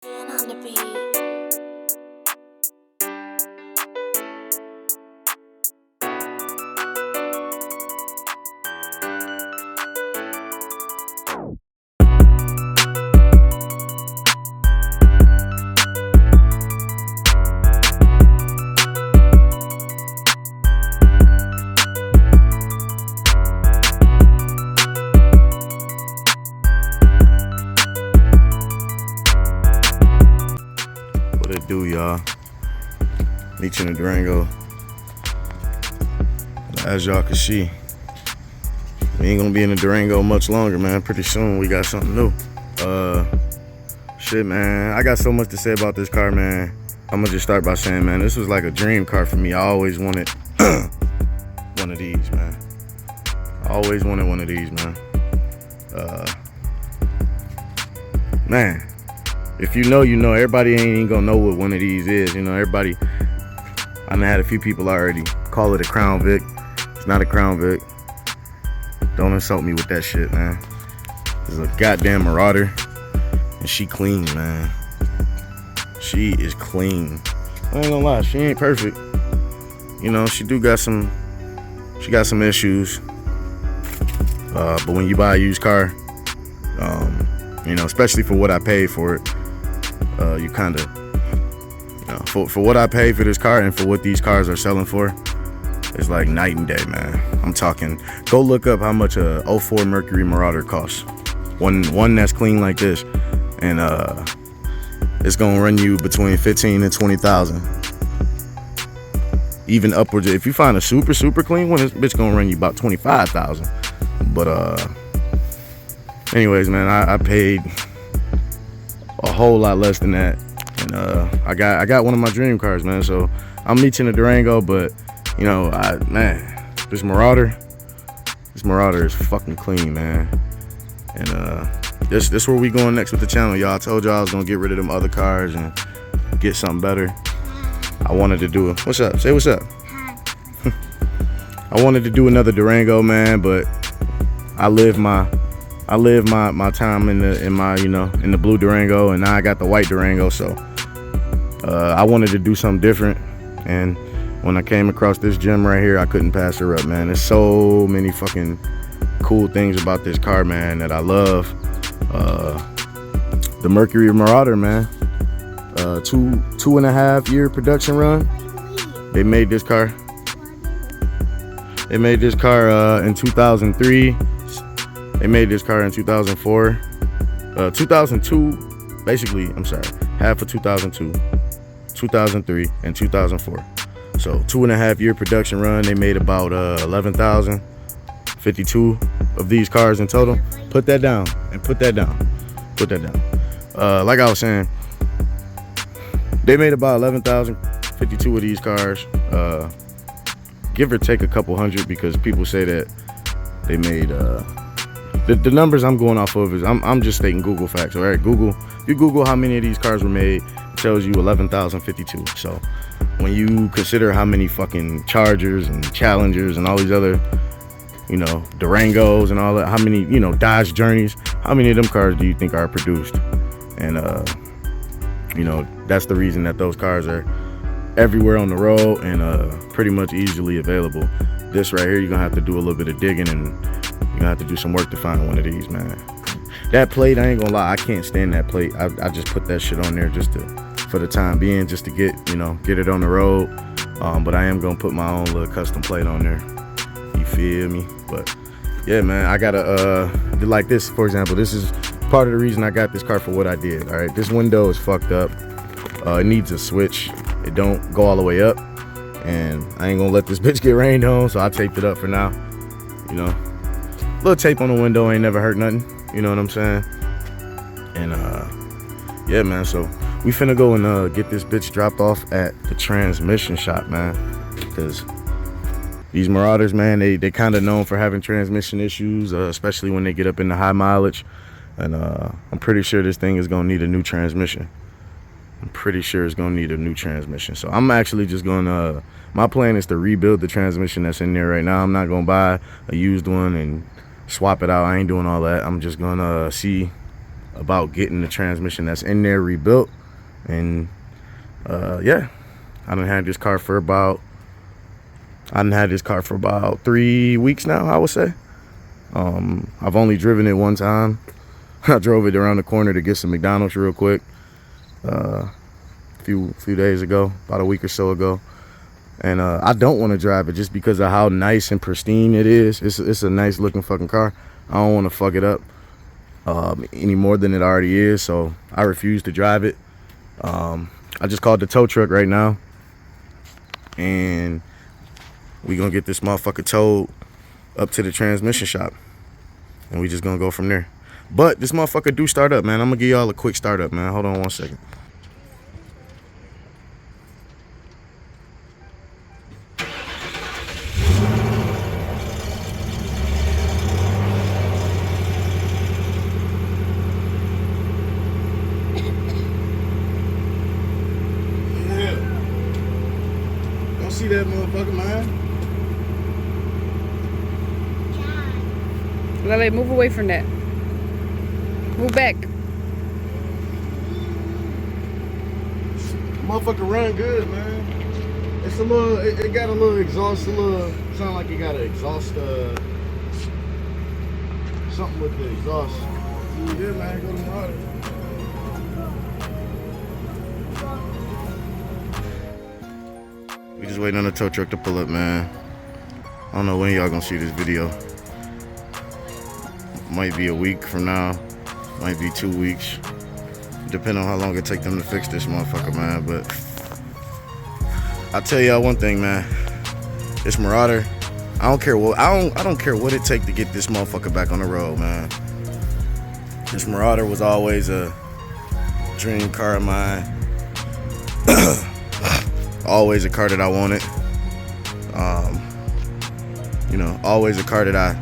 On the beat. What it do, y'all? Meet you in the Durango. As y'all can see, we ain't gonna be in the Durango much longer, man. Pretty soon we got something new. Shit, man. I got so much to say about this car, man. I'm gonna just start by saying, man, this was like a dream car for me. I always wanted one of these, man. I always wanted one of these, man. Man, if you know, you know. Everybody ain't even gonna know what one of these is. You know, everybody. I done had a few people already call it a Crown Vic. It's not a Crown Vic. Don't insult me with that shit, man. This is a goddamn Marauder, and she clean, man. She is clean. I ain't gonna lie, she ain't perfect. You know, she got some issues. But when you buy a used car, you know, especially for what I paid for it, you kind of, you know, for what I paid for this car and for what these cars are selling for, it's like night and day, man. I'm talking, go look up how much a 04 Mercury Marauder costs. One that's clean like this, and it's gonna run you between 15 and 20,000. Even upwards, if you find a super clean one, this bitch gonna run you about 25,000. But anyways, man, I paid a whole lot less than that, and I got one of my dream cars, man. So I'm meeting the Durango, but you know, man, this Marauder is fucking clean, man. And this where we going next with the channel, y'all. I told y'all I was gonna get rid of them other cars and get something better. I wanted to do it. What's up? Say what's up. I wanted to do another Durango, man, but I live my time in my you know, in the blue Durango, and now I got the white Durango. So I wanted to do something different, and when I came across this gem right here, I couldn't pass her up, man. There's so many fucking cool things about this car, man, that I love. The Mercury Marauder, man. 2.5 year production run. They made this car. They made this car in 2003. They made this car in 2004. 2002, basically, I'm sorry, half of 2002, 2003, and 2004. So 2.5 year production run. They made about 11,000, 52 of these cars in total. Put that down and put that down. Put that down. Like I was saying, they made about 11,000, 52 of these cars. Give or take a couple hundred, because people say that they made the numbers I'm going off of is I'm just stating Google facts. All right, Google. If you Google how many of these cars were made, it tells you 11,052. So when you consider how many fucking Chargers and Challengers and all these other, you know, Durangos and all that, how many, you know, Dodge Journeys, how many of them cars do you think are produced? And you know, that's the reason that those cars are everywhere on the road and pretty much easily available. This right here, you're gonna have to do a little bit of digging, and you're gonna have to do some work to find one of these, man. That plate, I ain't gonna lie, I can't stand that plate. I just put that shit on there just to, for the time being, just to get, you know, get it on the road. But I am gonna put my own little custom plate on there. You feel me? But yeah, man, I gotta like this, for example. This is part of the reason I got this car for what I did. All right, this window is fucked up. It needs a switch. It don't go all the way up, and I ain't gonna let this bitch get rained on, so I taped it up for now. You know, little tape on the window ain't never hurt nothing. You know what I'm saying? And yeah, man. So we finna go and get this bitch dropped off at the transmission shop, man, because these Marauders, man, they kind of known for having transmission issues, especially when they get up in the high mileage. And I'm pretty sure this thing is gonna need a new transmission. I'm pretty sure it's gonna need a new transmission. So I'm actually just gonna, my plan is to rebuild the transmission that's in there right now. I'm not gonna buy a used one and swap it out. I ain't doing all that. I'm just gonna see about getting the transmission that's in there rebuilt. And yeah, I done had this car for about 3 weeks now, I would say. I've only driven it one time. I drove it around the corner to get some McDonald's real quick a few days ago, about a week or so ago. And I don't want to drive it just because of how nice and pristine it is. It's a nice looking fucking car. I don't want to fuck it up any more than it already is, so I refuse to drive it. I just called the tow truck right now, and we gonna get this motherfucker towed up to the transmission shop, and we just gonna go from there. But this motherfucker do start up, man. I'm gonna give y'all a quick start up, man. Hold on 1 second. See that motherfucker, man? Lele, move away from that. Move back. Motherfucker run good, man. It's a little, it got a little exhaust, sound like it got an exhaust, something with the exhaust. Yeah, man, go to Marauder. We just waiting on the tow truck to pull up, man. I don't know when y'all gonna see this video. Might be a week from now, might be 2 weeks, depending on how long it take them to fix this motherfucker, man. But I'll tell y'all one thing, man. This Marauder, I don't care what it take to get this motherfucker back on the road, man. This Marauder was always a dream car of mine. Always a car that I wanted. You know, always a car that I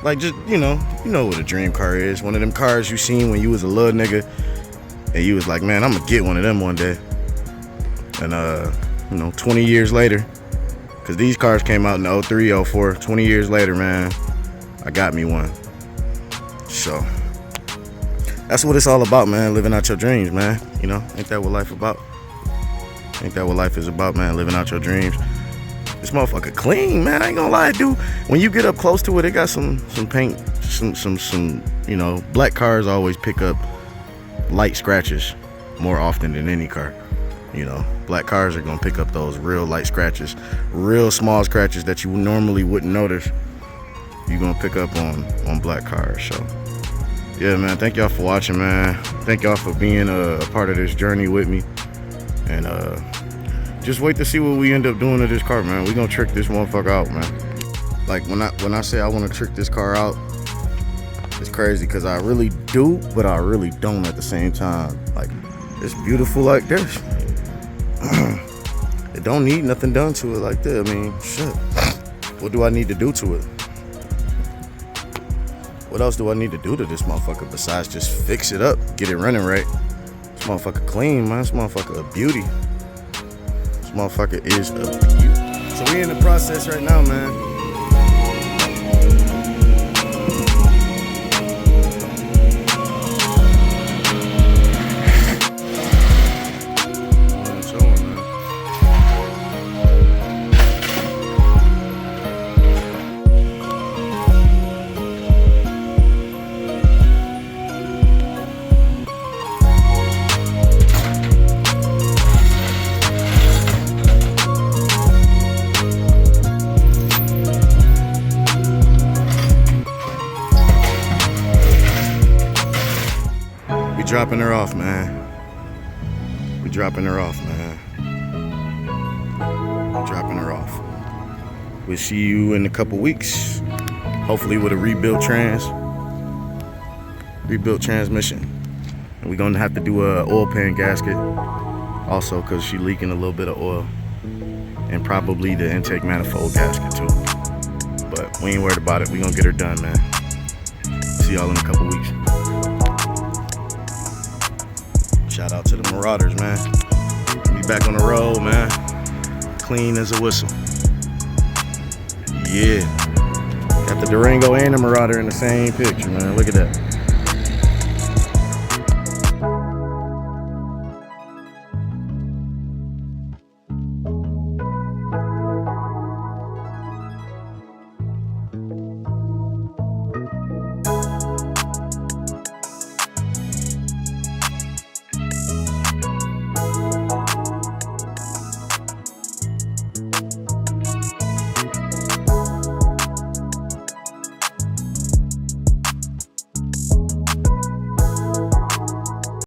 like. Just you know what a dream car is. One of them cars you seen when you was a little nigga, and you was like, man, I'm gonna get one of them one day. And you know, 20 years later, cause these cars came out in 03, 04. 20 years later, man, I got me one. So that's what it's all about, man. Living out your dreams, man. You know, ain't that what life about? Ain't that what life is about, man? Living out your dreams. This motherfucker clean, man. I ain't gonna lie, dude. When you get up close to it, it got some paint, some you know, black cars always pick up light scratches more often than any car. You know, black cars are gonna pick up those real light scratches, real small scratches that you normally wouldn't notice. You're gonna pick up on black cars. So yeah, man, thank y'all for watching, man. Thank y'all for being a part of this journey with me. And just wait to see what we end up doing to this car, man. We gonna trick this motherfucker out, man. Like when I say I want to trick this car out, it's crazy because I really do, but I really don't at the same time. Like, it's beautiful like this. It don't need nothing done to it like that. I mean, shit. What do I need to do to it? What else do I need to do to this motherfucker besides just fix it up, get it running right? This motherfucker clean, man. This motherfucker a beauty. This motherfucker is a beauty. So we in the process right now, man. Dropping her off, man. We dropping her off, man. Dropping her off. We'll see you in a couple weeks. Hopefully with a rebuilt transmission. And we're gonna have to do a oil pan gasket also, because she's leaking a little bit of oil. And probably the intake manifold gasket too. But we ain't worried about it. We gonna get her done, man. See y'all in a couple weeks. Shout out to the Marauders, man. Be back on the road, man. Clean as a whistle. Yeah. Got the Durango and the Marauder in the same picture, man. Look at that.